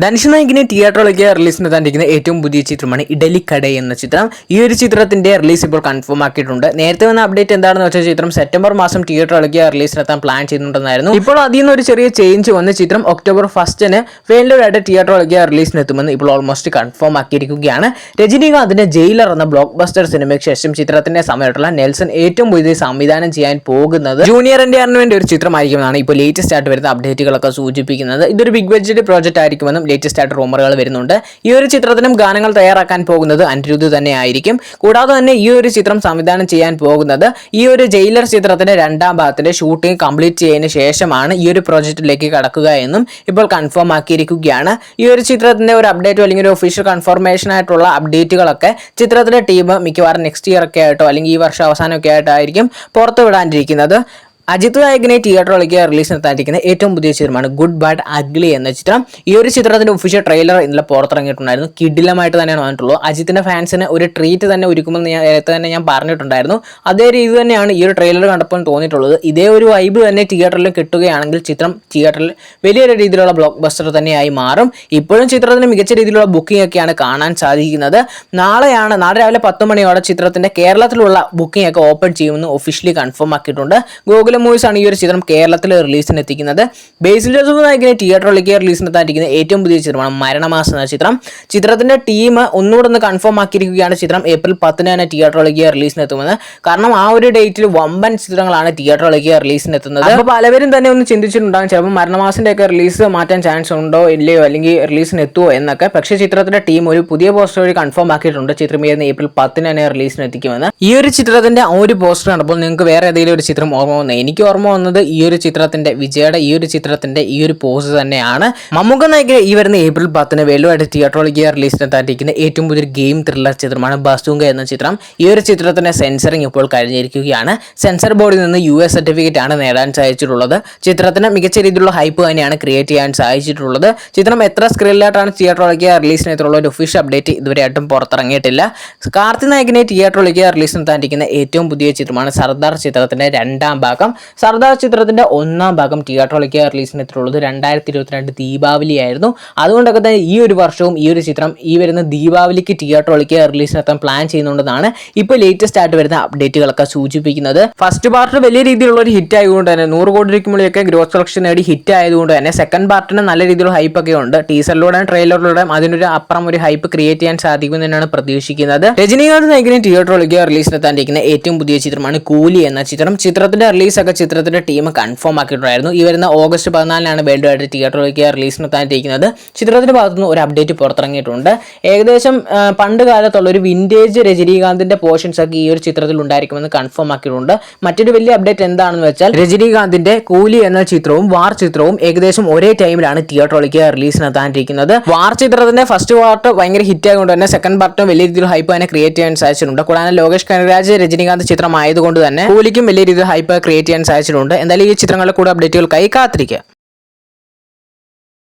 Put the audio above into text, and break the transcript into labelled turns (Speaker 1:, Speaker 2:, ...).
Speaker 1: ധനുഷ് നായകിനെ തിയേറ്ററിലേക്ക് റിലീസിന് എത്താണ്ടിരിക്കുന്ന ഏറ്റവും പുതിയ ചിത്രമാണ് ഇഡലിക്കട എന്ന ചിത്രം. ഈ ഒരു ചിത്രത്തിന്റെ റിലീസ് ഇപ്പോൾ കൺഫേം ആക്കിയിട്ടുണ്ട്. നേരത്തെ വന്ന അപ്ഡേറ്റ് എന്താണെന്ന് വെച്ചാൽ ചിത്രം സെപ്റ്റംബർ മാസം തിയേറ്ററിലേക്ക് റിലീസിനെത്താൻ പ്ലാൻ ചെയ്യുന്നുണ്ടെന്നായിരുന്നു. ഇപ്പോൾ അതിൽ നിന്ന് ഒരു ചെറിയ ചേഞ്ച് വന്ന് ചിത്രം ഒക്ടോബർ 1 വേൾഡായിട്ട് തിയേറ്ററിലേക്ക് റിലീസിനെത്തുമെന്ന് ഇപ്പോൾ ഓൾമോസ്റ്റ് കൺഫേം ആക്കിയിരിക്കുകയാണ്. രജനീകാന്തിന്റെ ജയിലർ എന്ന ബ്ലോക്ക് ബസ്റ്റർ സിനിമയ്ക്ക് ശേഷം ചിത്രത്തിന്റെ സമയത്തുള്ള നെൽസൺ ഏറ്റവും പുതിയ സംവിധാനം ചെയ്യാൻ പോകുന്നത് ജൂനിയർ എൻടിആറിന് വേണ്ടി ഒരു ചിത്രമായിരിക്കുമെന്നാണ് ഇപ്പോൾ ലേറ്റസ്റ്റ് ആയിട്ട് വരുന്ന അപ്ഡേറ്റുകളൊക്കെ സൂചിപ്പിക്കുന്നത്. ഇതൊരു ബിഗ് ബഡ്ജറ്റ് പ്രോജക്റ്റ് ആയിരിക്കുമെന്നും ലേറ്റസ്റ്റ് ആയിട്ട് റൂമറുകൾ വരുന്നുണ്ട്. ഈ ഒരു ചിത്രത്തിനും ഗാനങ്ങൾ തയ്യാറാക്കാൻ പോകുന്നത് അനിരുദ്ധ് തന്നെ ആയിരിക്കും. കൂടാതെ തന്നെ ഈ ഒരു ചിത്രം സംവിധാനം ചെയ്യാൻ പോകുന്നത് ഈ ഒരു ജയിലർ ചിത്രത്തിന്റെ രണ്ടാം ഭാഗത്തിന്റെ ഷൂട്ടിംഗ് കംപ്ലീറ്റ് ചെയ്തതിന് ശേഷമാണ് ഈ ഒരു പ്രോജക്റ്റിലേക്ക് കടക്കുക എന്നും ഇപ്പോൾ കൺഫേം ആക്കിയിരിക്കുകയാണ്. ഈ ഒരു ചിത്രത്തിന്റെ ഒരു അപ്ഡേറ്റോ അല്ലെങ്കിൽ ഒരു ഒഫീഷ്യൽ കൺഫർമേഷൻ ആയിട്ടുള്ള അപ്ഡേറ്റുകളൊക്കെ ചിത്രത്തിന്റെ ടീം മിക്കവാറും നെക്സ്റ്റ് ഇയർ ഒക്കെ ആയിട്ടോ അല്ലെങ്കിൽ ഈ വർഷം അവസാനമൊക്കെ ആയിട്ടായിരിക്കും പുറത്തു വിടാനിരിക്കുന്നത്. അജിത് നായകിനെ തിയേറ്ററിലേക്ക് റിലീസിനെത്താനിരിക്കുന്ന ഏറ്റവും പുതിയ ചിത്രമാണ് ഗുഡ് ബാഡ് അഗ്ലി എന്ന ചിത്രം. ഈ ഒരു ചിത്രത്തിന്റെ ഒഫീഷ്യൽ ട്രെയിലർ ഇന്നലെ പുറത്തിറങ്ങിയിട്ടുണ്ടായിരുന്നു. കിടിലമായിട്ട് തന്നെയാണ് വന്നിട്ടുള്ളത്. അജിത്തിന്റെ ഫാൻസിന് ഒരു ട്രീറ്റ് തന്നെ ഒരുക്കുമെന്ന് നേരത്തെ ഞാൻ പറഞ്ഞിട്ടുണ്ടായിരുന്നു. അതേ രീതി തന്നെയാണ് ഈ ഒരു ട്രെയിലർ കണ്ടപ്പോൾ തോന്നിയിട്ടുള്ളത്. ഇതേ ഒരു വൈബ് തന്നെ തിയേറ്ററിൽ കിട്ടുകയാണെങ്കിൽ ചിത്രം തിയേറ്ററിൽ വലിയൊരു രീതിയിലുള്ള ബ്ലോക്ക് ബസ്റ്റർ തന്നെയായി മാറും. ഇപ്പോഴും ചിത്രത്തിന് മികച്ച രീതിയിലുള്ള ബുക്കിംഗ് ഒക്കെയാണ് കാണാൻ സാധിക്കുന്നത്. നാളെ രാവിലെ 10 മണിയോടെ ചിത്രത്തിന്റെ കേരളത്തിലുള്ള ബുക്കിംഗ് ഒക്കെ ഓപ്പൺ ചെയ്യുമെന്ന് ഒഫീഷ്യലി കൺഫേം ആക്കിയിട്ടുണ്ട്. ഗൂഗിൾ മൂവീസ് ആണ് ഈ ഒരു ചിത്രം കേരളത്തിൽ റിലീസിന് എത്തിക്കുന്നത്. ബേസിൽ ജോസഫ് നായകിനെ തിയേറ്ററിലേക്ക് റിലീസിനെത്താനിരിക്കുന്ന ഏറ്റവും പുതിയ ചിത്രമാണ് മരണമാസം എന്ന ചിത്രം. ചിത്രത്തിന്റെ ടീം ഒന്നുകൂടെ ഒന്ന് കൺഫേം ആക്കിയിരിക്കുകയാണ്. ചിത്രം ഏപ്രിൽ 10 തന്നെ തിയേറ്ററിലേക്ക് റിലീസിനെത്തുമെന്ന്. കാരണം ആ ഒരു ഡേറ്റിൽ വമ്പൻ ചിത്രങ്ങളാണ് തിയേറ്ററിലേക്ക് റിലീസിനെത്തുന്നത്. അപ്പോൾ പലവരും തന്നെ ഒന്ന് ചിന്തിച്ചിട്ടുണ്ടാകും ചിലപ്പോൾ മരണമാസിന്റെ ഒക്കെ റിലീസ് മാറ്റാൻ ചാൻസ് ഉണ്ടോ ഇല്ലയോ അല്ലെങ്കിൽ റിലീസിന് എത്തുമോ എന്നൊക്കെ. പക്ഷേ ചിത്രത്തിന്റെ ടീം ഒരു പുതിയ പോസ്റ്റർ വഴി കൺഫേം ആക്കിയിട്ടുണ്ട്. ചിത്രം ഏപ്രിൽ 10 തന്നെ റിലീസിന് എത്തിക്കുമെന്ന്. ഈ ഒരു ചിത്രത്തിന്റെ ആ ഒരു പോസ്റ്റർ കണ്ടപ്പോൾ നിങ്ങൾക്ക് വേറെ ഏതെങ്കിലും ഒരു ചിത്രം ഓർമ്മ വന്നേ? എനിക്ക് ഓർമ്മ വന്നത് ഈ ഒരു ചിത്രത്തിന്റെ വിജയുടെ ഈ ഒരു ചിത്രത്തിന്റെ ഈ ഒരു പോസ് തന്നെയാണ്. മമ്മൂക്ക നായകൻ ഈ വരുന്ന ഏപ്രിൽ 10 വേൾഡായിട്ട് തിയേറ്ററിലേക്ക് റിലീസിനെത്താനിരിക്കുന്ന ഏറ്റവും പുതിയൊരു ഗെയിം ത്രില്ലർ ചിത്രമാണ് ബസൂങ്ക എന്ന ചിത്രം. ഈ ഒരു ചിത്രത്തിന്റെ സെൻസറിങ് ഇപ്പോൾ കഴിഞ്ഞിരിക്കുകയാണ്. സെൻസർ ബോർഡിൽ നിന്ന് US സർട്ടിഫിക്കറ്റ് ആണ് നേടാൻ സാധിച്ചിട്ടുള്ളത്. ചിത്രത്തിന് മികച്ച രീതിയിലുള്ള ഹൈപ്പ് തന്നെയാണ് ക്രിയേറ്റ് ചെയ്യാൻ സാധിച്ചിട്ടുള്ളത്. ചിത്രം എത്ര സ്ക്രീനിലായിട്ടാണ് തിയേറ്ററിലേക്ക് റിലീസിനെത്തുള്ള ഒരു ഒഫീഷ്യൽ അപ്ഡേറ്റ് ഇതുവരെയായിട്ടും പുറത്തിറങ്ങിയിട്ടില്ല. കാർത്തി നായകനെ തിയേറ്ററിലേക്ക് റിലീസിനെത്താനിരിക്കുന്ന ഏറ്റവും പുതിയ ചിത്രമാണ് സർദാർ ചിത്രത്തിന്റെ രണ്ടാം ഭാഗം. സർദാർ ചിത്രത്തിന്റെ 1ാം ഭാഗം തിയേറ്ററിലേക്ക് റിലീസിനെത്തിയിട്ടുള്ളത് 2022 ദീപാവലി ആയിരുന്നു. അതുകൊണ്ടൊക്കെ തന്നെ ഈ ഒരു വർഷവും ഈ ഒരു ചിത്രം ഈ വരുന്ന ദീപാവലിക്ക് തിയേറ്ററിലേക്ക് റിലീസിനെത്താൻ പ്ലാൻ ചെയ്യുന്നുണ്ടെന്നാണ് ഇപ്പോൾ ലേറ്റസ്റ്റ് ആയിട്ട് വരുന്ന അപ്ഡേറ്റുകളൊക്കെ സൂചിപ്പിക്കുന്നത്. ഫസ്റ്റ് പാർട്ട് വലിയ രീതിയിലുള്ള ഒരു ഹിറ്റ് ആയതുകൊണ്ട് തന്നെ 100 കോടി രൂപയ്ക്ക് ഗ്രോസ് കളക്ഷൻ നേടി ഹിറ്റ് ആയതുകൊണ്ട് തന്നെ സെക്കൻഡ് പാർട്ടിന് നല്ല രീതിയിലുള്ള ഹൈപ്പ് ഒക്കെ ഉണ്ട്. ടീസറിലൂടെയും ട്രെയിലറിലൂടെയും അതിനൊരു അപ്പുറം ഒരു ഹൈപ്പ് ക്രിയേറ്റ് ചെയ്യാൻ സാധിക്കുമെന്ന് തന്നെയാണ് പ്രതീക്ഷിക്കുന്നത്. രജനീകാന്ത് നായകനെ തിയേറ്ററിലേക്ക് റിലീസിനെത്താനിരിക്കുന്ന ഏറ്റവും പുതിയ ചിത്രമാണ് കൂലി എന്ന ചിത്രം. ചിത്രത്തിന്റെ റിലീസൊക്കെ ചിത്രത്തിന്റെ ടീം കൺഫേം ആക്കിയിട്ടുണ്ടായിരുന്നു. ഈ വരുന്ന ഓഗസ്റ്റ് 14 വേൾഡായിട്ട് തിയേറ്ററിലേക്ക് റിലീസിനെത്താനിരിക്കുന്നത്. ചിത്രത്തിന്റെ ഭാഗത്തുനിന്ന് ഒരു അപ്ഡേറ്റ് പുറത്തിറങ്ങിയിട്ടുണ്ട്. ഏകദേശം പണ്ട് കാലത്തുള്ള ഒരു വിന്റേജ് രജനീകാന്തിന്റെ പോർഷൻസ് ഒക്കെ ഈ ഒരു ചിത്രത്തിൽ ഉണ്ടായിരിക്കുമെന്ന് കൺഫേം ആക്കിയിട്ടുണ്ട്. മറ്റൊരു വലിയ അപ്ഡേറ്റ് എന്താണെന്ന് വെച്ചാൽ രജനീകാന്തിന്റെ കൂലി എന്ന ചിത്രവും വാർ ചിത്രവും ഏകദേശം ഒരേ ടൈമിലാണ് തിയേറ്ററിലേക്ക് റിലീസിനെത്താനിരിക്കുന്നത്. വാർ ചിത്രത്തിന്റെ ഫസ്റ്റ് പാർട്ട് ഭയങ്കര ഹിറ്റ് ആയതുകൊണ്ട് തന്നെ സെക്കൻഡ് പാർട്ടും വലിയ രീതിയിൽ ഹൈപ്പ് തന്നെ ക്രിയേറ്റ് ചെയ്യാൻ സാധിച്ചിട്ടുണ്ട്. കൂടാതെ ലോകേഷ് കനകരാജ് രജനീകാന്ത് ചിത്രമായതുകൊണ്ട് തന്നെ കൂലിക്കും വലിയ രീതിയിൽ ഹൈപ്പ് ക്രിയേറ്റ് ചെയ്യാൻ സാധിച്ചിട്ടുണ്ട്. എന്തായാലും ഈ ചിത്രങ്ങളുടെ കൂടെ അപ്ഡേറ്റുകൾക്കായി കാത്തിരിക്കുക.